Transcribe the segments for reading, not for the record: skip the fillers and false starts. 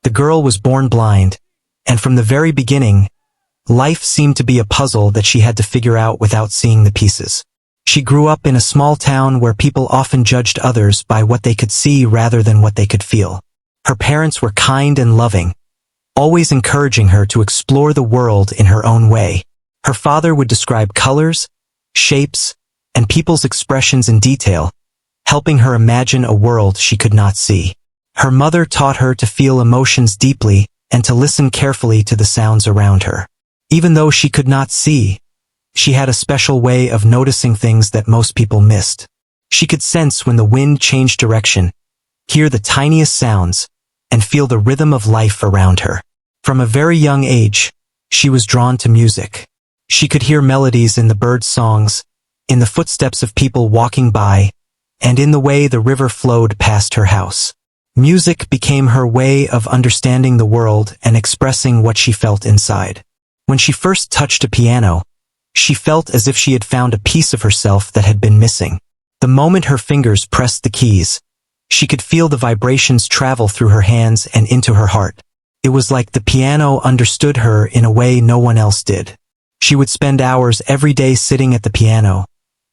The girl was born blind, and from the very beginning, life seemed to be a puzzle that she had to figure out without seeing the pieces. She grew up in a small town where people often judged others by what they could see rather than what they could feel. Her parents were kind and loving, always encouraging her to explore the world in her own way. Her father would describe colors, shapes, and people's expressions in detail, helping her imagine a world she could not see. Her mother taught her to feel emotions deeply and to listen carefully to the sounds around her. Even though she could not see, she had a special way of noticing things that most people missed. She could sense when the wind changed direction, hear the tiniest sounds, and feel the rhythm of life around her. From a very young age, she was drawn to music. She could hear melodies in the birds' songs, in the footsteps of people walking by, and in the way the river flowed past her house. Music became her way of understanding the world and expressing what she felt inside. When she first touched a piano, she felt as if she had found a piece of herself that had been missing. The moment her fingers pressed the keys, she could feel the vibrations travel through her hands and into her heart. It was like the piano understood her in a way no one else did. She would spend hours every day sitting at the piano,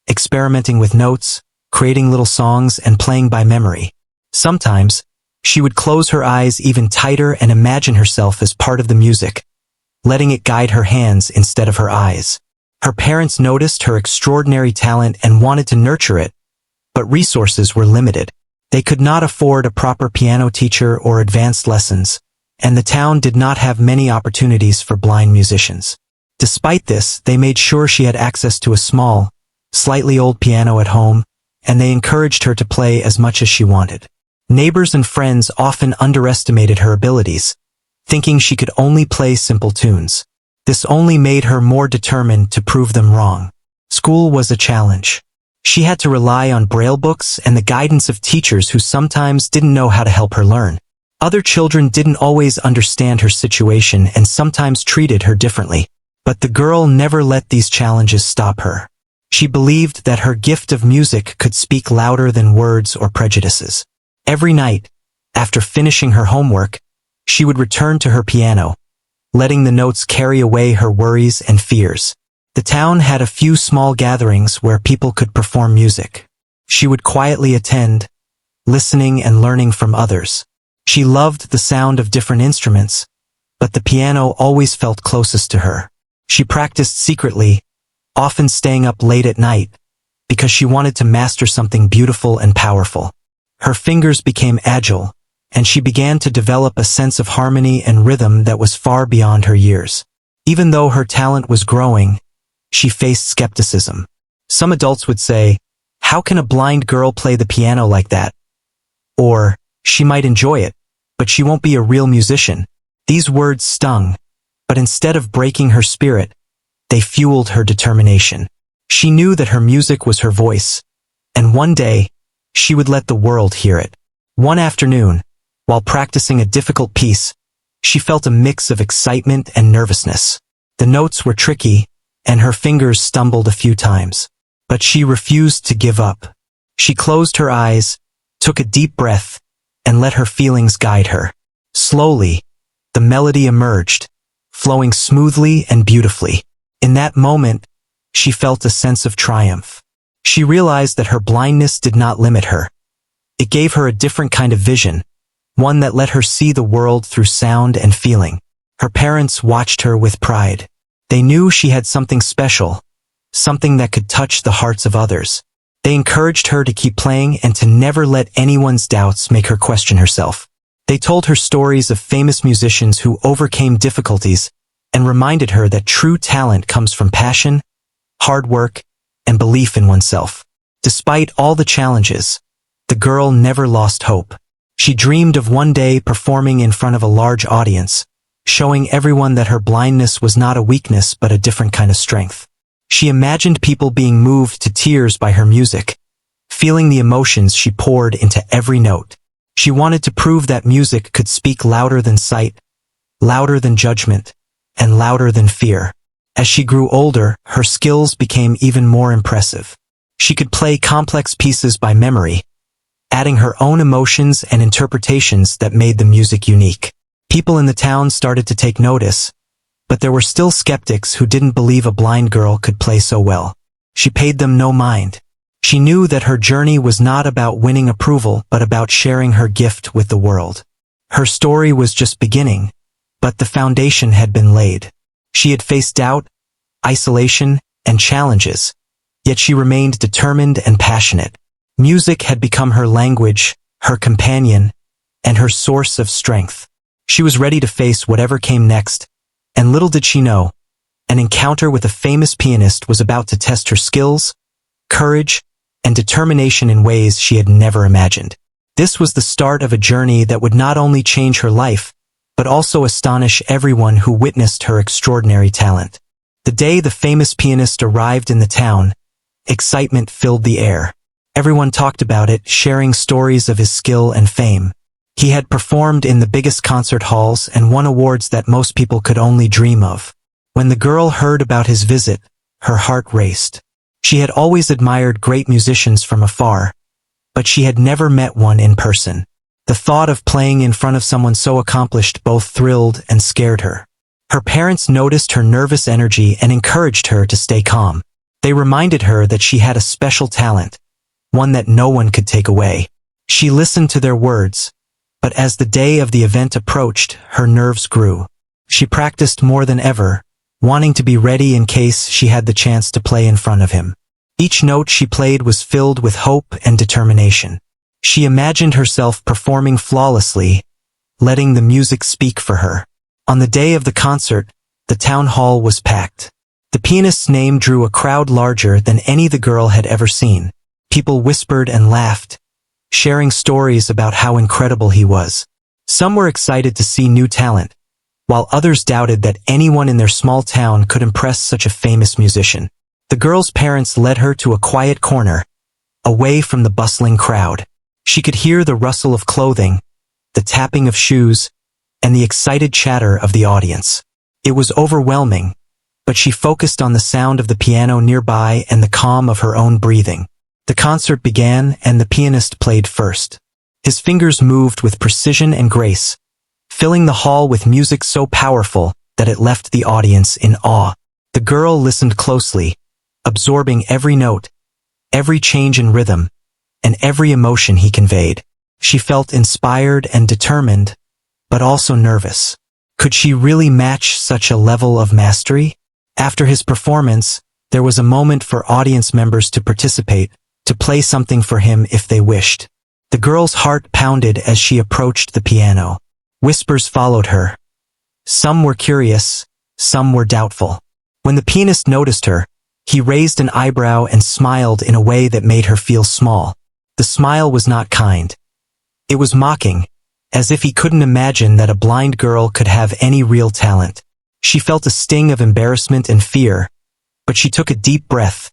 experimenting with notes, creating little songs, and playing by memory. Sometimes, she would close her eyes even tighter and imagine herself as part of the music, letting it guide her hands instead of her eyes. Her parents noticed her extraordinary talent and wanted to nurture it, but resources were limited. They could not afford a proper piano teacher or advanced lessons, and the town did not have many opportunities for blind musicians. Despite this, they made sure she had access to a small, slightly old piano at home, and they encouraged her to play as much as she wanted. Neighbors and friends often underestimated her abilities, thinking she could only play simple tunes. This only made her more determined to prove them wrong. School was a challenge. She had to rely on braille books and the guidance of teachers who sometimes didn't know how to help her learn. Other children didn't always understand her situation and sometimes treated her differently. But the girl never let these challenges stop her. She believed that her gift of music could speak louder than words or prejudices. Every night, after finishing her homework, she would return to her piano, letting the notes carry away her worries and fears. The town had a few small gatherings where people could perform music. She would quietly attend, listening and learning from others. She loved the sound of different instruments, but the piano always felt closest to her. She practiced secretly, often staying up late at night, because she wanted to master something beautiful and powerful. Her fingers became agile, and she began to develop a sense of harmony and rhythm that was far beyond her years. Even though her talent was growing, she faced skepticism. Some adults would say, "How can a blind girl play the piano like that?" Or, "She might enjoy it, but she won't be a real musician." These words stung, but instead of breaking her spirit, they fueled her determination. She knew that her music was her voice, and one day, she would let the world hear it. One afternoon, while practicing a difficult piece, she felt a mix of excitement and nervousness. The notes were tricky, and her fingers stumbled a few times. But she refused to give up. She closed her eyes, took a deep breath, and let her feelings guide her. Slowly, the melody emerged, flowing smoothly and beautifully. In that moment, she felt a sense of triumph. She realized that her blindness did not limit her. It gave her a different kind of vision, one that let her see the world through sound and feeling. Her parents watched her with pride. They knew she had something special, something that could touch the hearts of others. They encouraged her to keep playing and to never let anyone's doubts make her question herself. They told her stories of famous musicians who overcame difficulties and reminded her that true talent comes from passion, hard work, and belief in oneself. Despite all the challenges, the girl never lost hope. She dreamed of one day performing in front of a large audience, showing everyone that her blindness was not a weakness but a different kind of strength. She imagined people being moved to tears by her music, feeling the emotions she poured into every note. She wanted to prove that music could speak louder than sight, louder than judgment, and louder than fear. As she grew older, her skills became even more impressive. She could play complex pieces by memory, adding her own emotions and interpretations that made the music unique. People in the town started to take notice, but there were still skeptics who didn't believe a blind girl could play so well. She paid them no mind. She knew that her journey was not about winning approval but about sharing her gift with the world. Her story was just beginning, but the foundation had been laid. She had faced doubt, isolation, and challenges, yet she remained determined and passionate. Music had become her language, her companion, and her source of strength. She was ready to face whatever came next, and little did she know, an encounter with a famous pianist was about to test her skills, courage, and determination in ways she had never imagined. This was the start of a journey that would not only change her life, but also astonish everyone who witnessed her extraordinary talent. The day the famous pianist arrived in the town, excitement filled the air. Everyone talked about it, sharing stories of his skill and fame. He had performed in the biggest concert halls and won awards that most people could only dream of. When the girl heard about his visit, her heart raced. She had always admired great musicians from afar, but she had never met one in person. The thought of playing in front of someone so accomplished both thrilled and scared her. Her parents noticed her nervous energy and encouraged her to stay calm. They reminded her that she had a special talent, one that no one could take away. She listened to their words, but as the day of the event approached, her nerves grew. She practiced more than ever, wanting to be ready in case she had the chance to play in front of him. Each note she played was filled with hope and determination. She imagined herself performing flawlessly, letting the music speak for her. On the day of the concert, the town hall was packed. The pianist's name drew a crowd larger than any the girl had ever seen. People whispered and laughed, sharing stories about how incredible he was. Some were excited to see new talent, while others doubted that anyone in their small town could impress such a famous musician. The girl's parents led her to a quiet corner, away from the bustling crowd. She could hear the rustle of clothing, the tapping of shoes, and the excited chatter of the audience. It was overwhelming, but she focused on the sound of the piano nearby and the calm of her own breathing. The concert began and the pianist played first. His fingers moved with precision and grace, filling the hall with music so powerful that it left the audience in awe. The girl listened closely, absorbing every note, every change in rhythm, and every emotion he conveyed. She felt inspired and determined, but also nervous. Could she really match such a level of mastery? After his performance, there was a moment for audience members to participate, to play something for him if they wished. The girl's heart pounded as she approached the piano. Whispers followed her. Some were curious, some were doubtful. When the pianist noticed her, he raised an eyebrow and smiled in a way that made her feel small. The smile was not kind. It was mocking, as if he couldn't imagine that a blind girl could have any real talent. She felt a sting of embarrassment and fear, but she took a deep breath,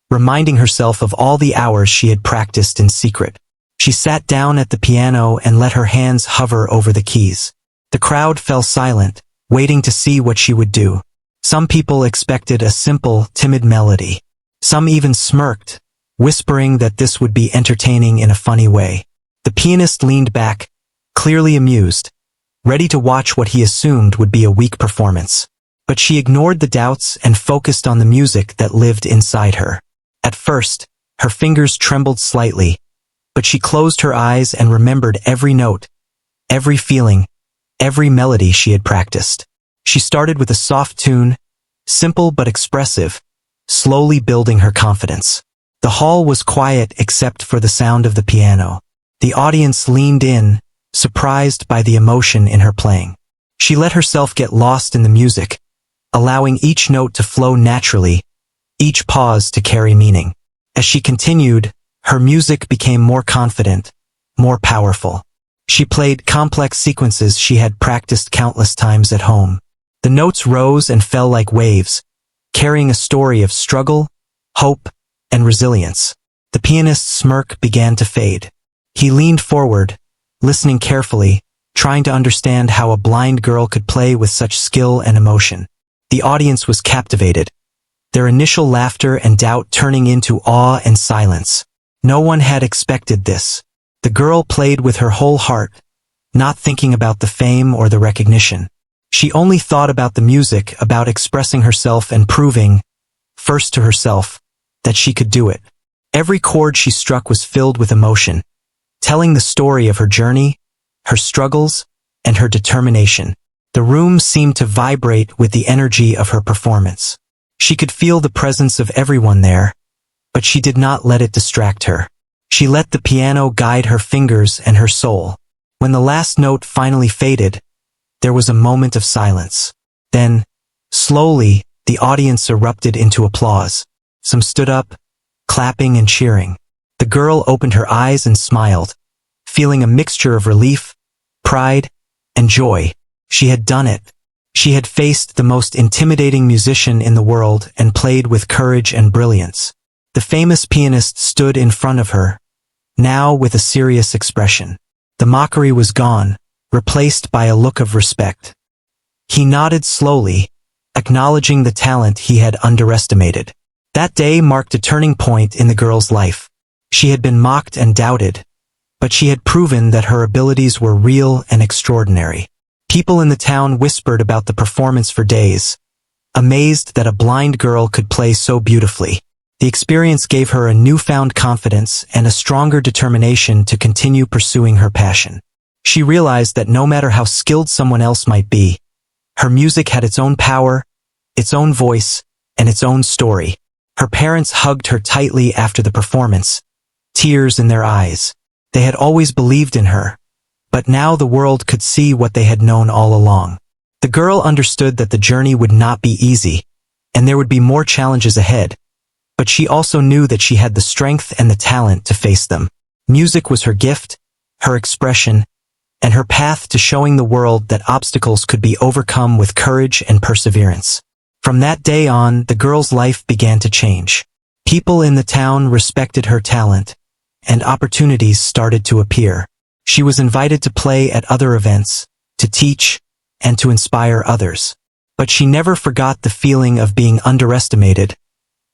reminding herself of all the hours she had practiced in secret. She sat down at the piano and let her hands hover over the keys. The crowd fell silent, waiting to see what she would do. Some people expected a simple, timid melody. Some even smirked, whispering that this would be entertaining in a funny way. The pianist leaned back, clearly amused, ready to watch what he assumed would be a weak performance. But she ignored the doubts and focused on the music that lived inside her. At first, her fingers trembled slightly, but she closed her eyes and remembered every note, every feeling, every melody she had practiced. She started with a soft tune, simple but expressive, slowly building her confidence. The hall was quiet except for the sound of the piano. The audience leaned in, surprised by the emotion in her playing. She let herself get lost in the music, allowing each note to flow naturally, each pause to carry meaning. As she continued, her music became more confident, more powerful. She played complex sequences she had practiced countless times at home. The notes rose and fell like waves, carrying a story of struggle, hope, and resilience. The pianist's smirk began to fade. He leaned forward, listening carefully, trying to understand how a blind girl could play with such skill and emotion. The audience was captivated, their initial laughter and doubt turning into awe and silence. No one had expected this. The girl played with her whole heart, not thinking about the fame or the recognition. She only thought about the music, about expressing herself and proving, first to herself, that she could do it. Every chord she struck was filled with emotion, telling the story of her journey, her struggles, and her determination. The room seemed to vibrate with the energy of her performance. She could feel the presence of everyone there, but she did not let it distract her. She let the piano guide her fingers and her soul. When the last note finally faded, there was a moment of silence. Then, slowly, the audience erupted into applause. Some stood up, clapping and cheering. The girl opened her eyes and smiled, feeling a mixture of relief, pride, and joy. She had done it. She had faced the most intimidating musician in the world and played with courage and brilliance. The famous pianist stood in front of her, now with a serious expression. The mockery was gone, replaced by a look of respect. He nodded slowly, acknowledging the talent he had underestimated. That day marked a turning point in the girl's life. She had been mocked and doubted, but she had proven that her abilities were real and extraordinary. People in the town whispered about the performance for days, amazed that a blind girl could play so beautifully. The experience gave her a newfound confidence and a stronger determination to continue pursuing her passion. She realized that no matter how skilled someone else might be, her music had its own power, its own voice, and its own story. Her parents hugged her tightly after the performance, tears in their eyes. They had always believed in her, but now the world could see what they had known all along. The girl understood that the journey would not be easy, and there would be more challenges ahead, but she also knew that she had the strength and the talent to face them. Music was her gift, her expression, and her path to showing the world that obstacles could be overcome with courage and perseverance. From that day on, the girl's life began to change. People in the town respected her talent, and opportunities started to appear. She was invited to play at other events, to teach, and to inspire others. But she never forgot the feeling of being underestimated,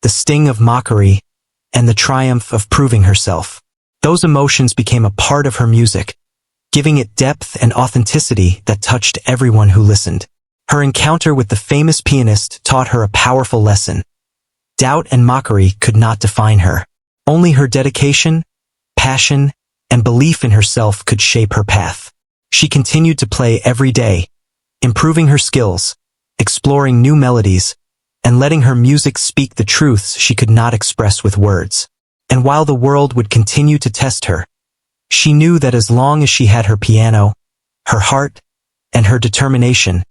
the sting of mockery, and the triumph of proving herself. Those emotions became a part of her music, giving it depth and authenticity that touched everyone who listened. Her encounter with the famous pianist taught her a powerful lesson. Doubt and mockery could not define her. Only her dedication, passion, and belief in herself could shape her path. She continued to play every day, improving her skills, exploring new melodies, and letting her music speak the truths she could not express with words. And while the world would continue to test her, she knew that as long as she had her piano, her heart, and her determination,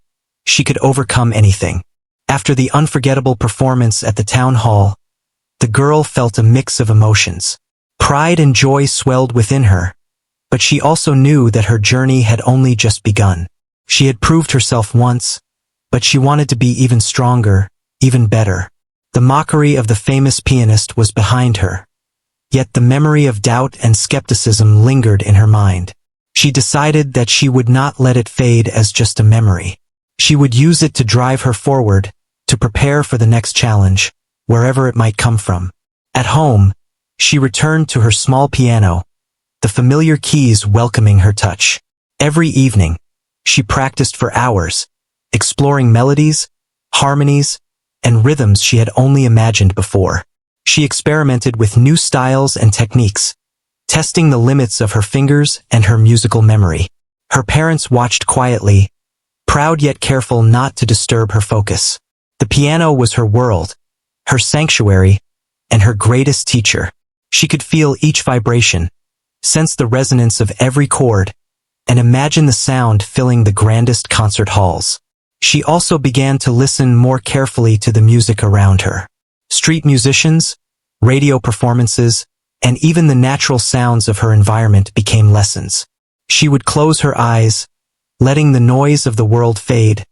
she could overcome anything. After the unforgettable performance at the town hall, the girl felt a mix of emotions. Pride and joy swelled within her, but she also knew that her journey had only just begun. She had proved herself once, but she wanted to be even stronger, even better. The mockery of the famous pianist was behind her, yet the memory of doubt and skepticism lingered in her mind. She decided that she would not let it fade as just a memory. She would use it to drive her forward, to prepare for the next challenge, wherever it might come from. At home, she returned to her small piano, the familiar keys welcoming her touch. Every evening, she practiced for hours, exploring melodies, harmonies, and rhythms she had only imagined before. She experimented with new styles and techniques, testing the limits of her fingers and her musical memory. Her parents watched quietly, proud yet careful not to disturb her focus. The piano was her world, her sanctuary, and her greatest teacher. She could feel each vibration, sense the resonance of every chord, and imagine the sound filling the grandest concert halls. She also began to listen more carefully to the music around her. Street musicians, radio performances, and even the natural sounds of her environment became lessons. She would close her eyes, letting the noise of the world fade,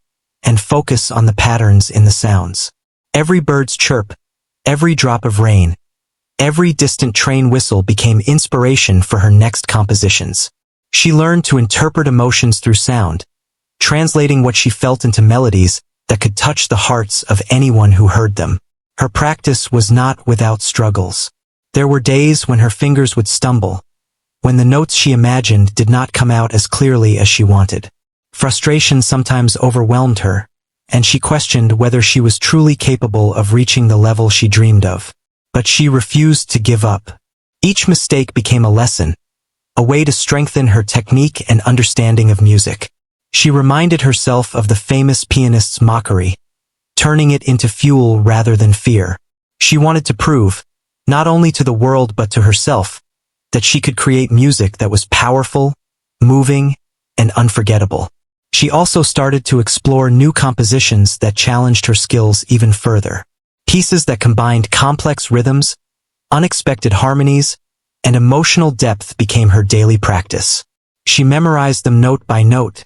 and focus on the patterns in the sounds. Every bird's chirp, every drop of rain, every distant train whistle became inspiration for her next compositions. She learned to interpret emotions through sound, translating what she felt into melodies that could touch the hearts of anyone who heard them. Her practice was not without struggles. There were days when her fingers would stumble, when the notes she imagined did not come out as clearly as she wanted. Frustration sometimes overwhelmed her, and she questioned whether she was truly capable of reaching the level she dreamed of. But she refused to give up. Each mistake became a lesson, a way to strengthen her technique and understanding of music. She reminded herself of the famous pianist's mockery, turning it into fuel rather than fear. She wanted to prove, not only to the world but to herself, that she could create music that was powerful, moving, and unforgettable. She also started to explore new compositions that challenged her skills even further. Pieces that combined complex rhythms, unexpected harmonies, and emotional depth became her daily practice. She memorized them note by note,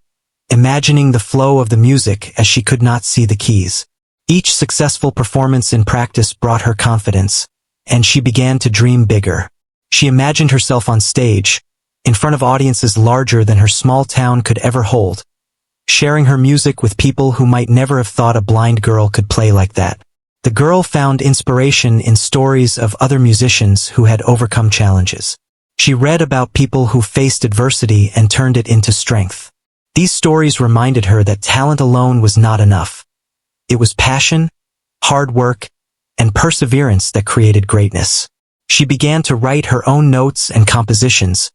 imagining the flow of the music as she could not see the keys. Each successful performance in practice brought her confidence, and she began to dream bigger. She imagined herself on stage, in front of audiences larger than her small town could ever hold, sharing her music with people who might never have thought a blind girl could play like that. The girl found inspiration in stories of other musicians who had overcome challenges. She read about people who faced adversity and turned it into strength. These stories reminded her that talent alone was not enough. It was passion, hard work, and perseverance that created greatness. She began to write her own notes and compositions,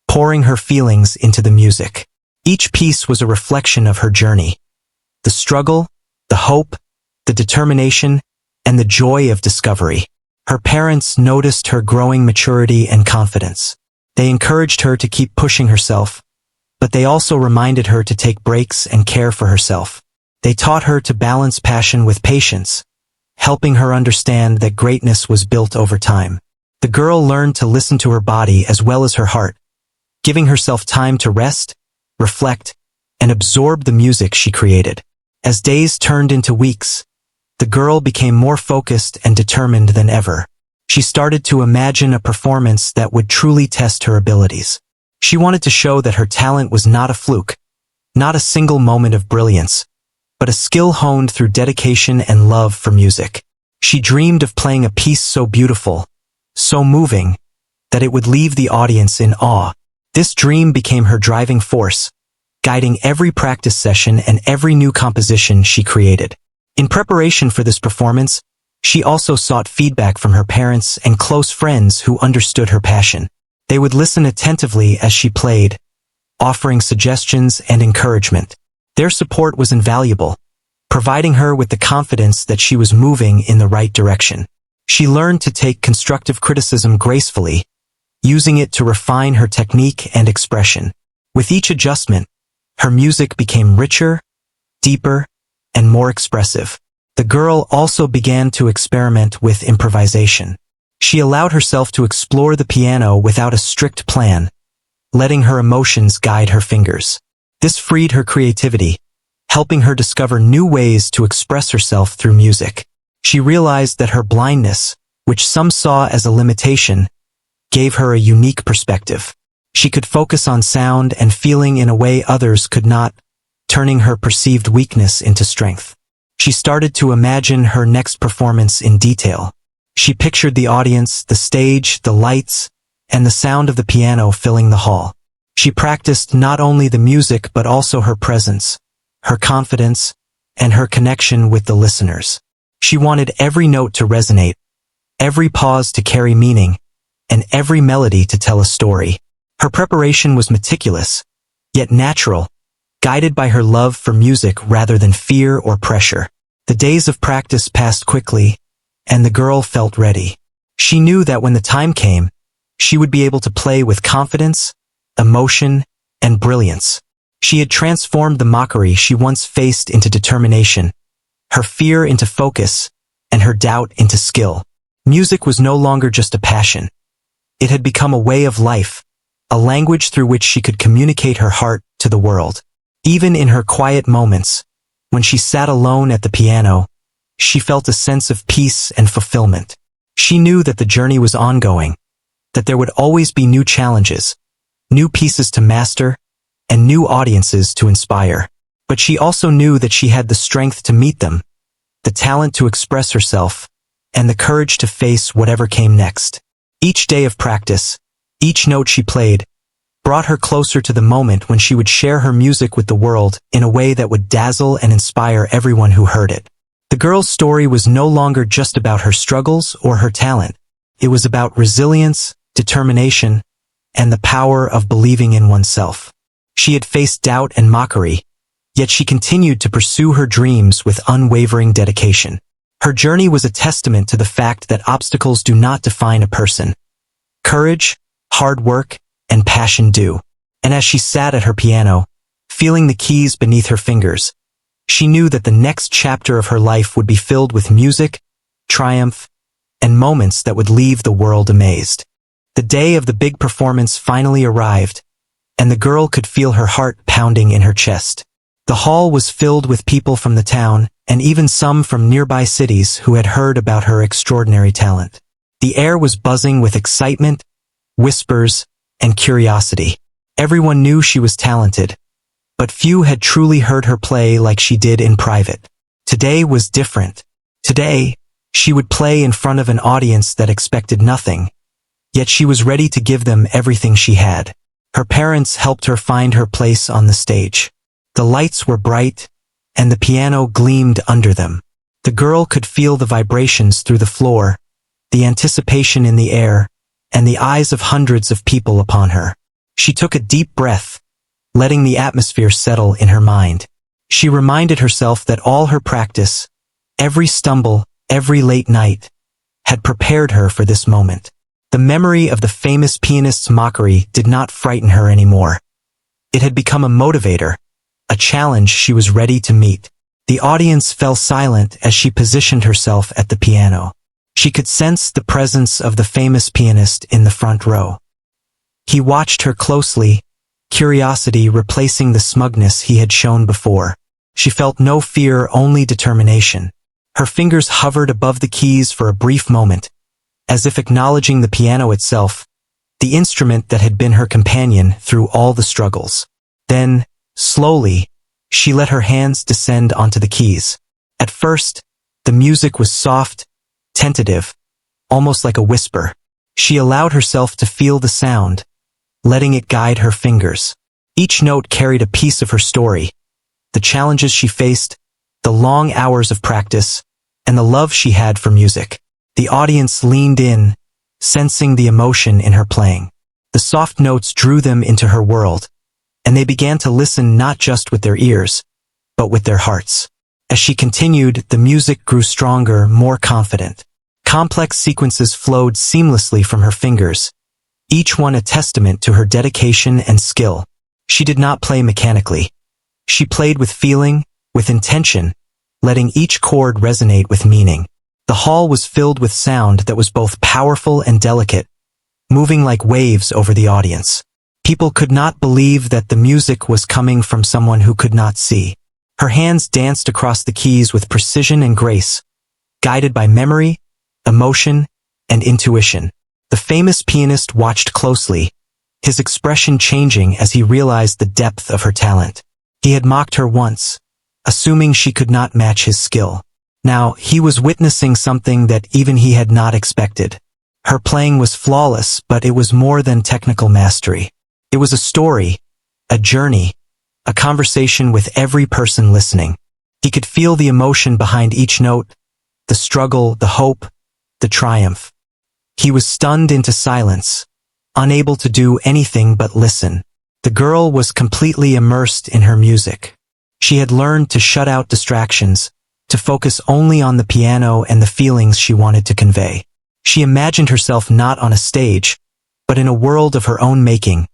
pouring her feelings into the music. Each piece was a reflection of her journey. The struggle, the hope, the determination, and the joy of discovery. Her parents noticed her growing maturity and confidence. They encouraged her to keep pushing herself, but they also reminded her to take breaks and care for herself. They taught her to balance passion with patience, helping her understand that greatness was built over time. The girl learned to listen to her body as well as her heart, giving herself time to rest, reflect, and absorb the music she created. As days turned into weeks, the girl became more focused and determined than ever. She started to imagine a performance that would truly test her abilities. She wanted to show that her talent was not a fluke, not a single moment of brilliance, but a skill honed through dedication and love for music. She dreamed of playing a piece so beautiful, so moving, that it would leave the audience in awe. This dream became her driving force, guiding every practice session and every new composition she created. In preparation for this performance, she also sought feedback from her parents and close friends who understood her passion. They would listen attentively as she played, offering suggestions and encouragement. Their support was invaluable, providing her with the confidence that she was moving in the right direction. She learned to take constructive criticism gracefully, using it to refine her technique and expression. With each adjustment, her music became richer, deeper, and more expressive. The girl also began to experiment with improvisation. She allowed herself to explore the piano without a strict plan, letting her emotions guide her fingers. This freed her creativity, helping her discover new ways to express herself through music. She realized that her blindness, which some saw as a limitation, gave her a unique perspective. She could focus on sound and feeling in a way others could not, turning her perceived weakness into strength. She started to imagine her next performance in detail. She pictured the audience, the stage, the lights, and the sound of the piano filling the hall. She practiced not only the music but also her presence, her confidence, and her connection with the listeners. She wanted every note to resonate, every pause to carry meaning, and every melody to tell a story. Her preparation was meticulous, yet natural, guided by her love for music rather than fear or pressure. The days of practice passed quickly, and the girl felt ready. She knew that when the time came, she would be able to play with confidence, emotion, and brilliance. She had transformed the mockery she once faced into determination, her fear into focus, and her doubt into skill. Music was no longer just a passion. It had become a way of life, a language through which she could communicate her heart to the world. Even in her quiet moments, when she sat alone at the piano, she felt a sense of peace and fulfillment. She knew that the journey was ongoing, that there would always be new challenges, new pieces to master, and new audiences to inspire. But she also knew that she had the strength to meet them, the talent to express herself, and the courage to face whatever came next. Each day of practice, each note she played, brought her closer to the moment when she would share her music with the world in a way that would dazzle and inspire everyone who heard it. The girl's story was no longer just about her struggles or her talent. It was about resilience, determination, and the power of believing in oneself. She had faced doubt and mockery, yet she continued to pursue her dreams with unwavering dedication. Her journey was a testament to the fact that obstacles do not define a person. Courage, hard work, and passion do. And as she sat at her piano, feeling the keys beneath her fingers, she knew that the next chapter of her life would be filled with music, triumph, and moments that would leave the world amazed. The day of the big performance finally arrived, and the girl could feel her heart pounding in her chest. The hall was filled with people from the town, and even some from nearby cities who had heard about her extraordinary talent. The air was buzzing with excitement, whispers, and curiosity. Everyone knew she was talented, but few had truly heard her play like she did in private. Today was different. Today, she would play in front of an audience that expected nothing, yet she was ready to give them everything she had. Her parents helped her find her place on the stage. The lights were bright, and the piano gleamed under them. The girl could feel the vibrations through the floor, the anticipation in the air, and the eyes of hundreds of people upon her. She took a deep breath, letting the atmosphere settle in her mind. She reminded herself that all her practice, every stumble, every late night, had prepared her for this moment. The memory of the famous pianist's mockery did not frighten her anymore. It had become a motivator, a challenge she was ready to meet. The audience fell silent as she positioned herself at the piano. She could sense the presence of the famous pianist in the front row. He watched her closely, curiosity replacing the smugness he had shown before. She felt no fear, only determination. Her fingers hovered above the keys for a brief moment, as if acknowledging the piano itself, the instrument that had been her companion through all the struggles. Then, slowly, she let her hands descend onto the keys. At first, the music was soft, tentative, almost like a whisper. She allowed herself to feel the sound, letting it guide her fingers. Each note carried a piece of her story, the challenges she faced, the long hours of practice, and the love she had for music. The audience leaned in, sensing the emotion in her playing. The soft notes drew them into her world, and they began to listen not just with their ears, but with their hearts. As she continued, the music grew stronger, more confident. Complex sequences flowed seamlessly from her fingers, each one a testament to her dedication and skill. She did not play mechanically. She played with feeling, with intention, letting each chord resonate with meaning. The hall was filled with sound that was both powerful and delicate, moving like waves over the audience. People could not believe that the music was coming from someone who could not see. Her hands danced across the keys with precision and grace, guided by memory, emotion, and intuition. The famous pianist watched closely, his expression changing as he realized the depth of her talent. He had mocked her once, assuming she could not match his skill. Now, he was witnessing something that even he had not expected. Her playing was flawless, but it was more than technical mastery. It was a story, a journey, a conversation with every person listening. He could feel the emotion behind each note, the struggle, the hope, the triumph. He was stunned into silence, unable to do anything but listen. The girl was completely immersed in her music. She had learned to shut out distractions, to focus only on the piano and the feelings she wanted to convey. She imagined herself not on a stage, but in a world of her own making,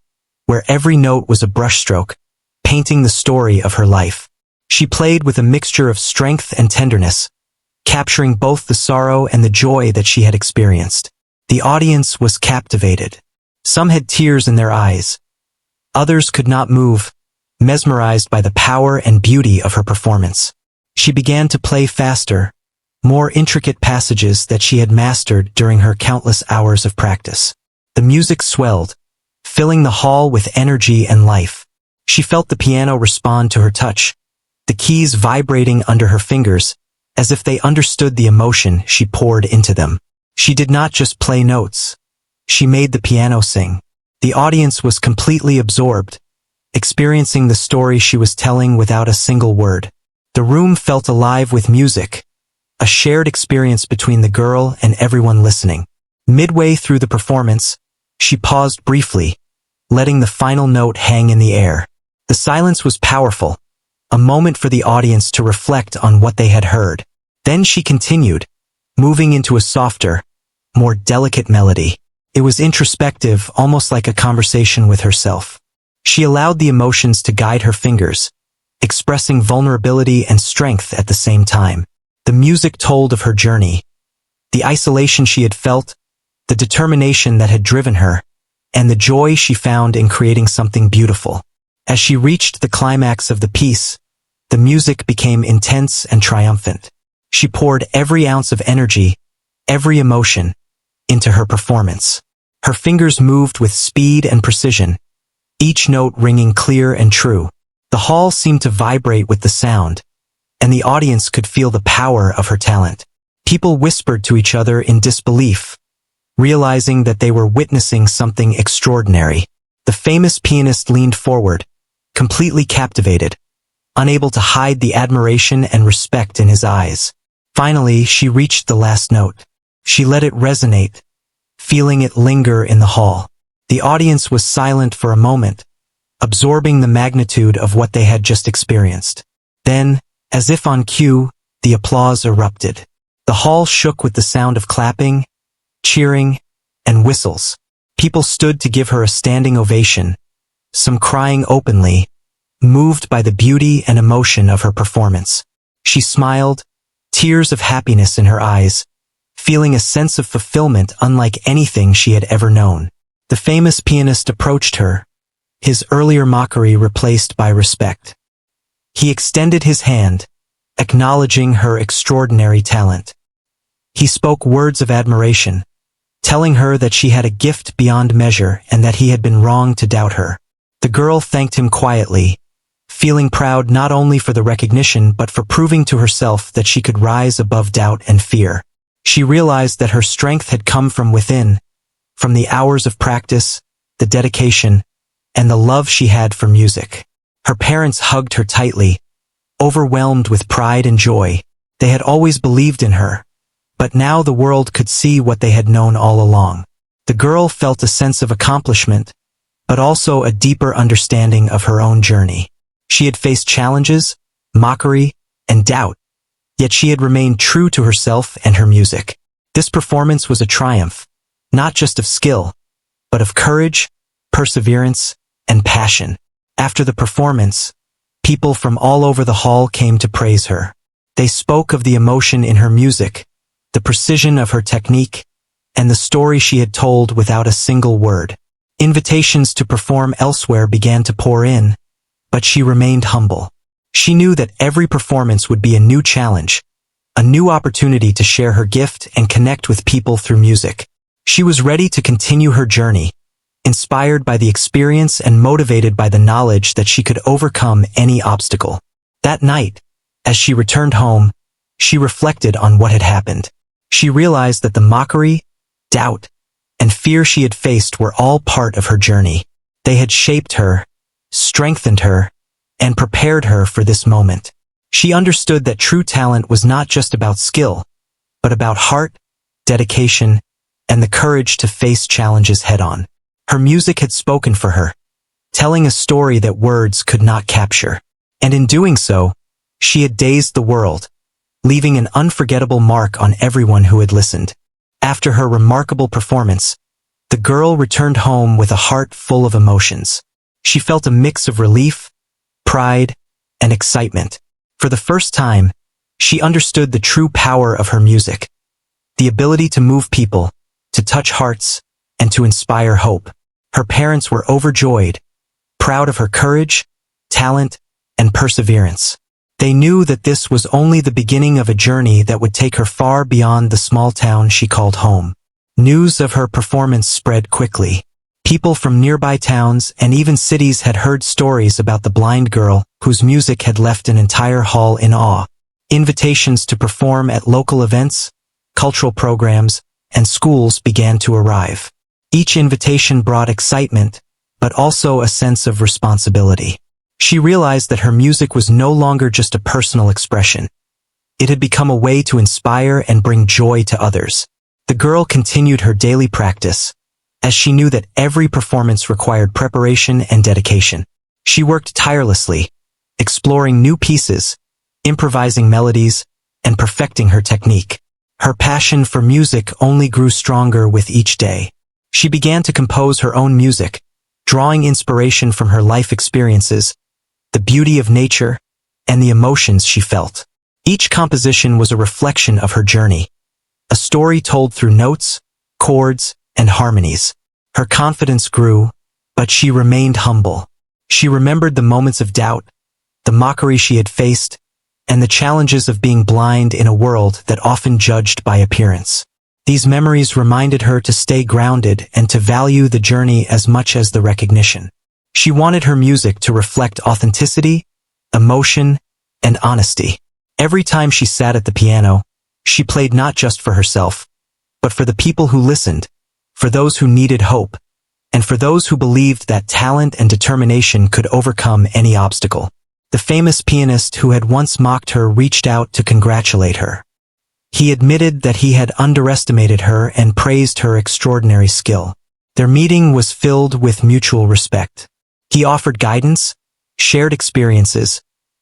where every note was a brushstroke, painting the story of her life. She played with a mixture of strength and tenderness, capturing both the sorrow and the joy that she had experienced. The audience was captivated. Some had tears in their eyes. Others could not move, mesmerized by the power and beauty of her performance. She began to play faster, more intricate passages that she had mastered during her countless hours of practice. The music swelled, filling the hall with energy and life. She felt the piano respond to her touch, the keys vibrating under her fingers, as if they understood the emotion she poured into them. She did not just play notes. She made the piano sing. The audience was completely absorbed, experiencing the story she was telling without a single word. The room felt alive with music, a shared experience between the girl and everyone listening. Midway through the performance, she paused briefly, letting the final note hang in the air. The silence was powerful, a moment for the audience to reflect on what they had heard. Then she continued, moving into a softer, more delicate melody. It was introspective, almost like a conversation with herself. She allowed the emotions to guide her fingers, expressing vulnerability and strength at the same time. The music told of her journey, the isolation she had felt, the determination that had driven her, and the joy she found in creating something beautiful. As she reached the climax of the piece, the music became intense and triumphant. She poured every ounce of energy, every emotion, into her performance. Her fingers moved with speed and precision, each note ringing clear and true. The hall seemed to vibrate with the sound, and the audience could feel the power of her talent. People whispered to each other in disbelief, realizing that they were witnessing something extraordinary. The famous pianist leaned forward, completely captivated, unable to hide the admiration and respect in his eyes. Finally, she reached the last note. She let it resonate, feeling it linger in the hall. The audience was silent for a moment, absorbing the magnitude of what they had just experienced. Then, as if on cue, the applause erupted. The hall shook with the sound of clapping, cheering, and whistles. People stood to give her a standing ovation, some crying openly, moved by the beauty and emotion of her performance. She smiled, tears of happiness in her eyes, feeling a sense of fulfillment unlike anything she had ever known. The famous pianist approached her, his earlier mockery replaced by respect. He extended his hand, acknowledging her extraordinary talent. He spoke words of admiration, telling her that she had a gift beyond measure and that he had been wrong to doubt her. The girl thanked him quietly, feeling proud not only for the recognition but for proving to herself that she could rise above doubt and fear. She realized that her strength had come from within, from the hours of practice, the dedication, and the love she had for music. Her parents hugged her tightly, overwhelmed with pride and joy. They had always believed in her, but now the world could see what they had known all along. The girl felt a sense of accomplishment, but also a deeper understanding of her own journey. She had faced challenges, mockery, and doubt, yet she had remained true to herself and her music. This performance was a triumph, not just of skill, but of courage, perseverance, and passion. After the performance, people from all over the hall came to praise her. They spoke of the emotion in her music, the precision of her technique, and the story she had told without a single word. Invitations to perform elsewhere began to pour in, but she remained humble. She knew that every performance would be a new challenge, a new opportunity to share her gift and connect with people through music. She was ready to continue her journey, inspired by the experience and motivated by the knowledge that she could overcome any obstacle. That night, as she returned home, she reflected on what had happened. She realized that the mockery, doubt, and fear she had faced were all part of her journey. They had shaped her, strengthened her, and prepared her for this moment. She understood that true talent was not just about skill, but about heart, dedication, and the courage to face challenges head-on. Her music had spoken for her, telling a story that words could not capture. And in doing so, she had dazed the world, leaving an unforgettable mark on everyone who had listened. After her remarkable performance, the girl returned home with a heart full of emotions. She felt a mix of relief, pride, and excitement. For the first time, she understood the true power of her music, the ability to move people, to touch hearts, and to inspire hope. Her parents were overjoyed, proud of her courage, talent, and perseverance. They knew that this was only the beginning of a journey that would take her far beyond the small town she called home. News of her performance spread quickly. People from nearby towns and even cities had heard stories about the blind girl whose music had left an entire hall in awe. Invitations to perform at local events, cultural programs, and schools began to arrive. Each invitation brought excitement, but also a sense of responsibility. She realized that her music was no longer just a personal expression. It had become a way to inspire and bring joy to others. The girl continued her daily practice, as she knew that every performance required preparation and dedication. She worked tirelessly, exploring new pieces, improvising melodies, and perfecting her technique. Her passion for music only grew stronger with each day. She began to compose her own music, drawing inspiration from her life experiences, the beauty of nature, and the emotions she felt. Each composition was a reflection of her journey, a story told through notes, chords, and harmonies. Her confidence grew, but she remained humble. She remembered the moments of doubt, the mockery she had faced, and the challenges of being blind in a world that often judged by appearance. These memories reminded her to stay grounded and to value the journey as much as the recognition. She wanted her music to reflect authenticity, emotion, and honesty. Every time she sat at the piano, she played not just for herself, but for the people who listened, for those who needed hope, and for those who believed that talent and determination could overcome any obstacle. The famous pianist who had once mocked her reached out to congratulate her. He admitted that he had underestimated her and praised her extraordinary skill. Their meeting was filled with mutual respect. He offered guidance, shared experiences,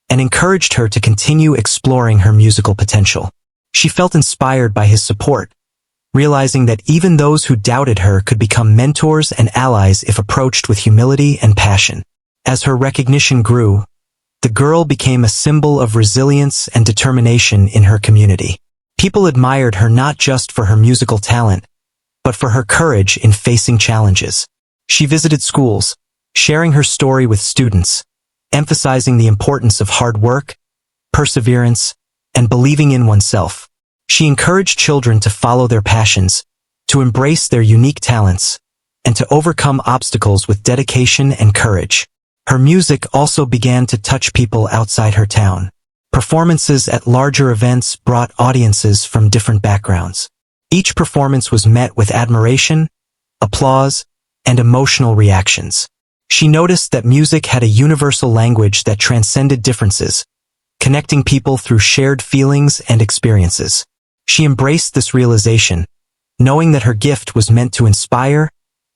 and encouraged her to continue exploring her musical potential. She felt inspired by his support, realizing that even those who doubted her could become mentors and allies if approached with humility and passion. As her recognition grew, the girl became a symbol of resilience and determination in her community. People admired her not just for her musical talent, but for her courage in facing challenges. She visited schools, sharing her story with students, emphasizing the importance of hard work, perseverance, and believing in oneself. She encouraged children to follow their passions, to embrace their unique talents, and to overcome obstacles with dedication and courage. Her music also began to touch people outside her town. Performances at larger events brought audiences from different backgrounds. Each performance was met with admiration, applause, and emotional reactions. She noticed that music had a universal language that transcended differences, connecting people through shared feelings and experiences. She embraced this realization, knowing that her gift was meant to inspire,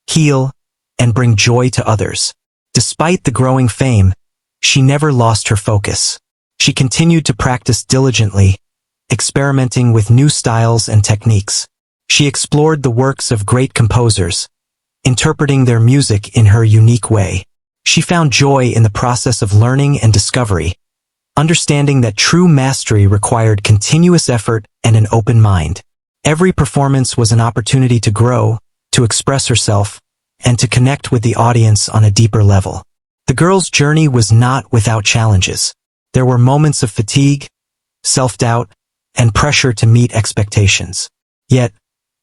heal, and bring joy to others. Despite the growing fame, she never lost her focus. She continued to practice diligently, experimenting with new styles and techniques. She explored the works of great composers, interpreting their music in her unique way. She found joy in the process of learning and discovery, understanding that true mastery required continuous effort and an open mind. Every performance was an opportunity to grow, to express herself, and to connect with the audience on a deeper level. The girl's journey was not without challenges. There were moments of fatigue, self-doubt, and pressure to meet expectations. Yet,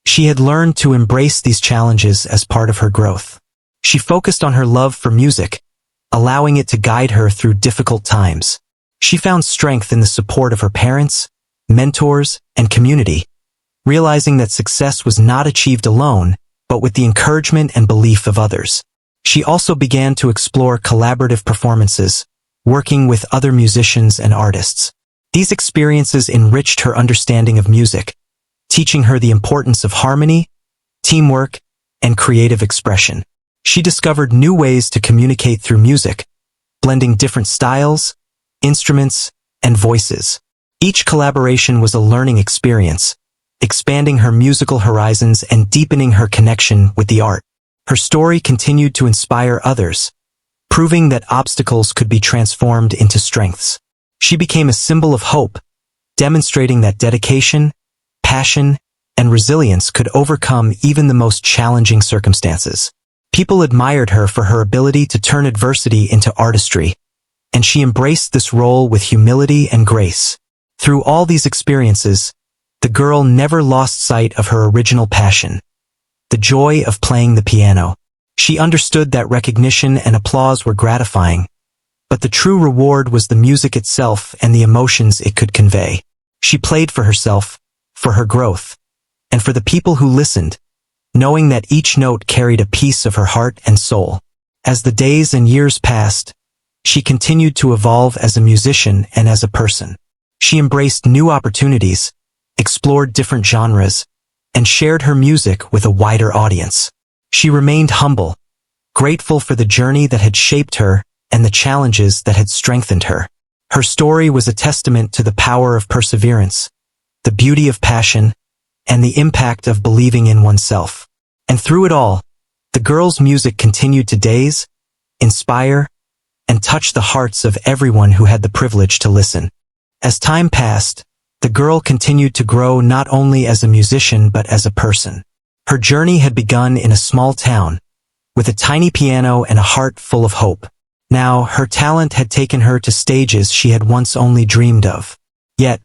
she had learned to embrace these challenges as part of her growth. She focused on her love for music, allowing it to guide her through difficult times. She found strength in the support of her parents, mentors, and community, realizing that success was not achieved alone, but with the encouragement and belief of others. She also began to explore collaborative performances, working with other musicians and artists. These experiences enriched her understanding of music, teaching her the importance of harmony, teamwork, and creative expression. She discovered new ways to communicate through music, blending different styles, instruments, and voices. Each collaboration was a learning experience, expanding her musical horizons and deepening her connection with the art. Her story continued to inspire others, proving that obstacles could be transformed into strengths. She became a symbol of hope, demonstrating that dedication, passion, and resilience could overcome even the most challenging circumstances. People admired her for her ability to turn adversity into artistry, and she embraced this role with humility and grace. Through all these experiences, the girl never lost sight of her original passion, the joy of playing the piano. She understood that recognition and applause were gratifying, but the true reward was the music itself and the emotions it could convey. She played for herself, for her growth, and for the people who listened, knowing that each note carried a piece of her heart and soul. As the days and years passed, she continued to evolve as a musician and as a person. She embraced new opportunities, explored different genres, and shared her music with a wider audience. She remained humble, grateful for the journey that had shaped her and the challenges that had strengthened her. Her story was a testament to the power of perseverance, the beauty of passion, and the impact of believing in oneself. And through it all, the girl's music continued to daze, inspire, and touch the hearts of everyone who had the privilege to listen. As time passed, the girl continued to grow not only as a musician but as a person. Her journey had begun in a small town, with a tiny piano and a heart full of hope. Now, her talent had taken her to stages she had once only dreamed of. Yet,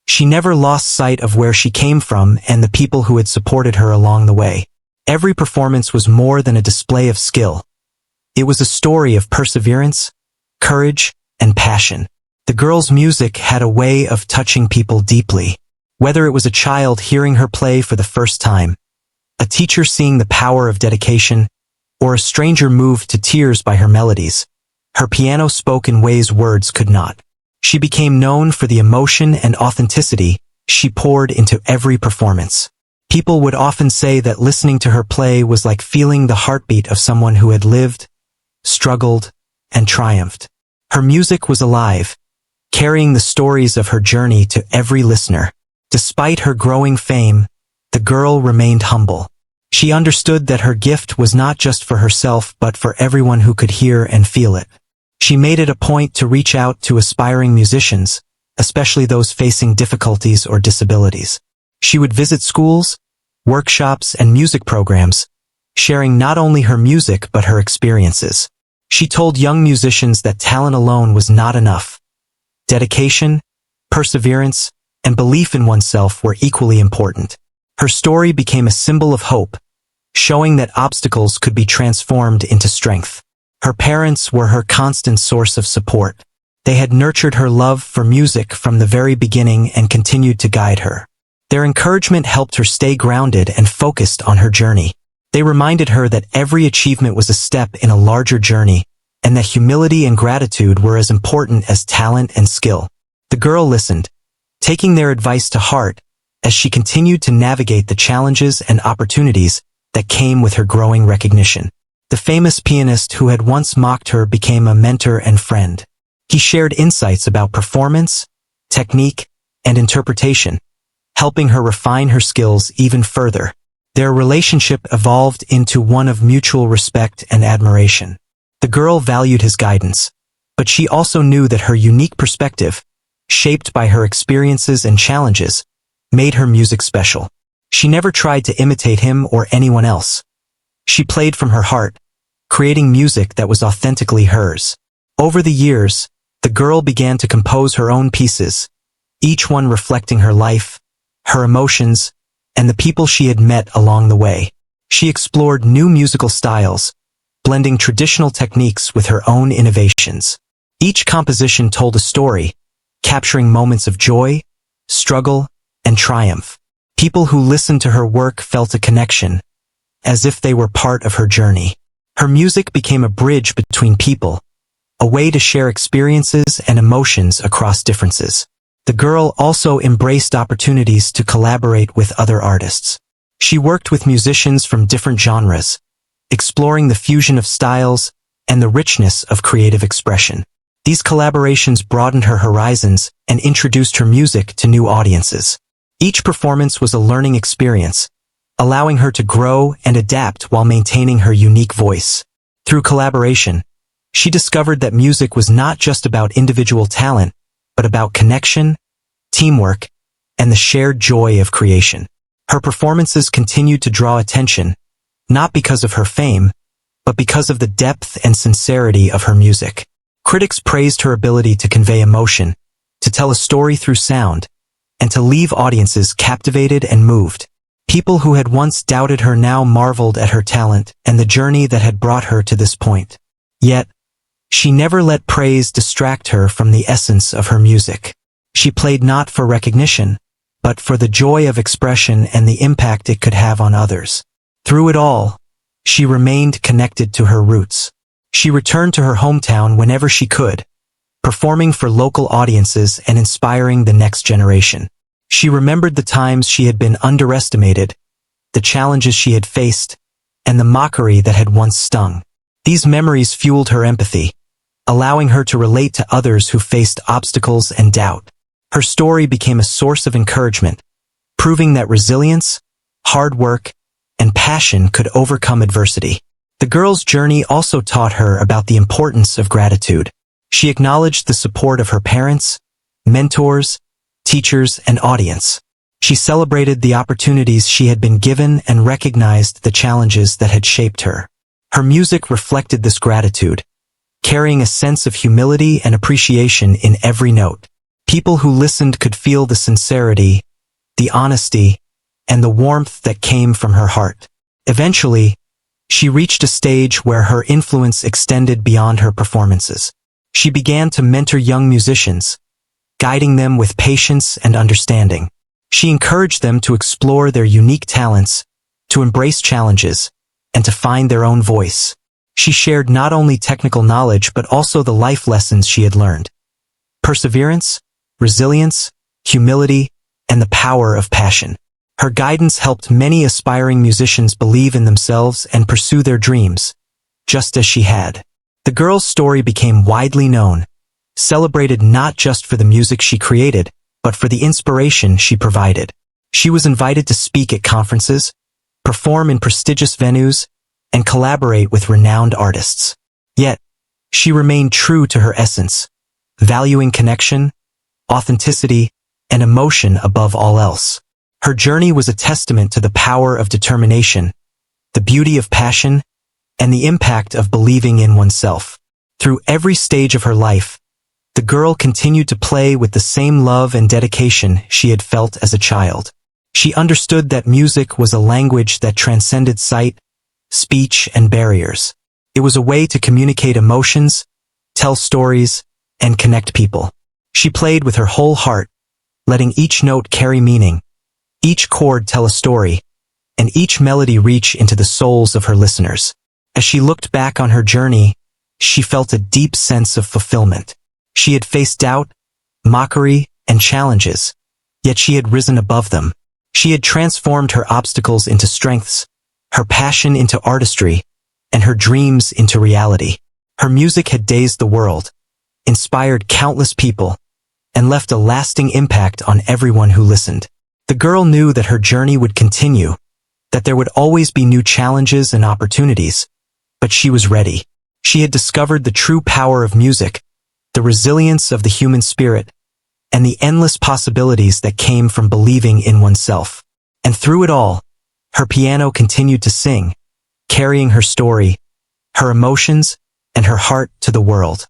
she never lost sight of where she came from and the people who had supported her along the way. Every performance was more than a display of skill. It was a story of perseverance, courage, and passion. The girl's music had a way of touching people deeply. Whether it was a child hearing her play for the first time, a teacher seeing the power of dedication, or a stranger moved to tears by her melodies, her piano spoke in ways words could not. She became known for the emotion and authenticity she poured into every performance. People would often say that listening to her play was like feeling the heartbeat of someone who had lived, struggled, and triumphed. Her music was alive, carrying the stories of her journey to every listener. Despite her growing fame, the girl remained humble. She understood that her gift was not just for herself but for everyone who could hear and feel it. She made it a point to reach out to aspiring musicians, especially those facing difficulties or disabilities. She would visit schools, workshops, and music programs, sharing not only her music but her experiences. She told young musicians that talent alone was not enough. Dedication, perseverance, and belief in oneself were equally important. Her story became a symbol of hope, showing that obstacles could be transformed into strength. Her parents were her constant source of support. They had nurtured her love for music from the very beginning and continued to guide her. Their encouragement helped her stay grounded and focused on her journey. They reminded her that every achievement was a step in a larger journey, and that humility and gratitude were as important as talent and skill. The girl listened, taking their advice to heart, as she continued to navigate the challenges and opportunities that came with her growing recognition. The famous pianist who had once mocked her became a mentor and friend. He shared insights about performance, technique, and interpretation, helping her refine her skills even further. Their relationship evolved into one of mutual respect and admiration. The girl valued his guidance, but she also knew that her unique perspective, shaped by her experiences and challenges, made her music special. She never tried to imitate him or anyone else. She played from her heart, creating music that was authentically hers. Over the years, the girl began to compose her own pieces, each one reflecting her life, her emotions, and the people she had met along the way. She explored new musical styles, blending traditional techniques with her own innovations. Each composition told a story, capturing moments of joy, struggle, and triumph. People who listened to her work felt a connection, as if they were part of her journey. Her music became a bridge between people, a way to share experiences and emotions across differences. The girl also embraced opportunities to collaborate with other artists. She worked with musicians from different genres, exploring the fusion of styles and the richness of creative expression. These collaborations broadened her horizons and introduced her music to new audiences. Each performance was a learning experience, allowing her to grow and adapt while maintaining her unique voice. Through collaboration, she discovered that music was not just about individual talent, but about connection, teamwork, and the shared joy of creation. Her performances continued to draw attention, not because of her fame, but because of the depth and sincerity of her music. Critics praised her ability to convey emotion, to tell a story through sound, and to leave audiences captivated and moved. People who had once doubted her now marveled at her talent and the journey that had brought her to this point. Yet, she never let praise distract her from the essence of her music. She played not for recognition, but for the joy of expression and the impact it could have on others. Through it all, she remained connected to her roots. She returned to her hometown whenever she could, performing for local audiences and inspiring the next generation. She remembered the times she had been underestimated, the challenges she had faced, and the mockery that had once stung. These memories fueled her empathy, allowing her to relate to others who faced obstacles and doubt. Her story became a source of encouragement, proving that resilience, hard work, and passion could overcome adversity. The girl's journey also taught her about the importance of gratitude. She acknowledged the support of her parents, mentors, teachers, and audience. She celebrated the opportunities she had been given and recognized the challenges that had shaped her. Her music reflected this gratitude, carrying a sense of humility and appreciation in every note. People who listened could feel the sincerity, the honesty, and the warmth that came from her heart. Eventually, she reached a stage where her influence extended beyond her performances. She began to mentor young musicians, guiding them with patience and understanding. She encouraged them to explore their unique talents, to embrace challenges, and to find their own voice. She shared not only technical knowledge but also the life lessons she had learned: perseverance, resilience, humility, and the power of passion. Her guidance helped many aspiring musicians believe in themselves and pursue their dreams, just as she had. The girl's story became widely known, celebrated not just for the music she created, but for the inspiration she provided. She was invited to speak at conferences, perform in prestigious venues, and collaborate with renowned artists. Yet, she remained true to her essence, valuing connection, authenticity, and emotion above all else. Her journey was a testament to the power of determination, the beauty of passion, and the impact of believing in oneself. Through every stage of her life, the girl continued to play with the same love and dedication she had felt as a child. She understood that music was a language that transcended sight, speech, and barriers. It was a way to communicate emotions, tell stories, and connect people. She played with her whole heart, letting each note carry meaning, each chord tell a story, and each melody reach into the souls of her listeners. As she looked back on her journey, she felt a deep sense of fulfillment. She had faced doubt, mockery, and challenges, yet she had risen above them. She had transformed her obstacles into strengths, her passion into artistry, and her dreams into reality. Her music had dazed the world, inspired countless people, and left a lasting impact on everyone who listened. The girl knew that her journey would continue, that there would always be new challenges and opportunities, but she was ready. She had discovered the true power of music, the resilience of the human spirit, and the endless possibilities that came from believing in oneself. And through it all, her piano continued to sing, carrying her story, her emotions, and her heart to the world.